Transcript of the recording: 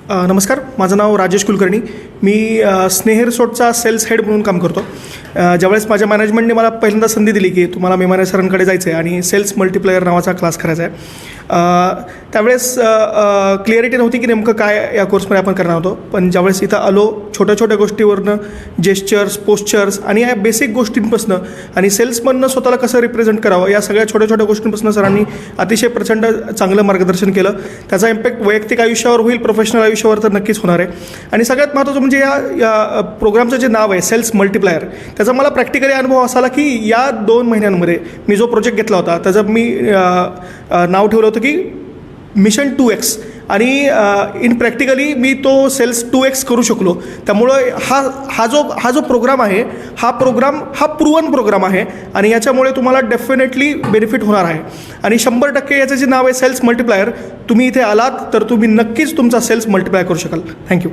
नमस्कार, माझं नाव राजेश कुलकर्णी. मी स्नेह रिसॉर्टचा सेल्स हेड म्हणून काम करतो. ज्यावेळेस माझ्या मॅनेजमेंटने मला पहिल्यांदा संधी दिली की तुम्हाला मेमाने सरांकडे जायचं आहे आणि सेल्स मल्टिप्लायर नावाचा क्लास करायचा आहे, त्यावेळेस क्लिअरिटी नव्हती की नेमकं काय या कोर्समध्ये आपण करणार होतो. पण ज्यावेळेस इथं आलो, छोट्या छोट्या गोष्टीवरनं जेस्चर्स, पोस्चर्स आणि या बेसिक गोष्टींपासून आणि सेल्समननं स्वतःला कसं रिप्रेझेंट करावं या सगळ्या छोट्या छोट्या गोष्टींपासून सरांनी अतिशय प्रचंड चांगलं मार्गदर्शन केलं. त्याचा इम्पॅक्ट वैयक्तिक आयुष्यावर होईल, प्रोफेशनल आयुष्यावर तर नक्कीच होणार आहे. आणि सगळ्यात महत्त्वाचं म्हणजे या प्रोग्रामचं जे नाव आहे सेल्स मल्टिप्लायर, त्याचा मला प्रॅक्टिकली अनुभव असा आला की या 2 महिन्यांमध्ये मी जो प्रोजेक्ट घेतला होता त्याचं मी नाव ठेवलं होतं की मिशन 2x आणि इन प्रॅक्टिकली मी तो सेल्स 2x करू शकलो. त्यामुळं हा जो प्रोग्राम आहे हा प्रूव्हन प्रोग्राम आहे आणि याच्यामुळे तुम्हाला डेफिनेटली बेनिफिट होणार आहे. आणि 100% याचं जे नाव आहे सेल्स मल्टिप्लायर, तुम्ही इथे आलात तर तुम्ही नक्कीच तुमचा सेल्स मल्टिप्लाय करू शकाल. थँक्यू.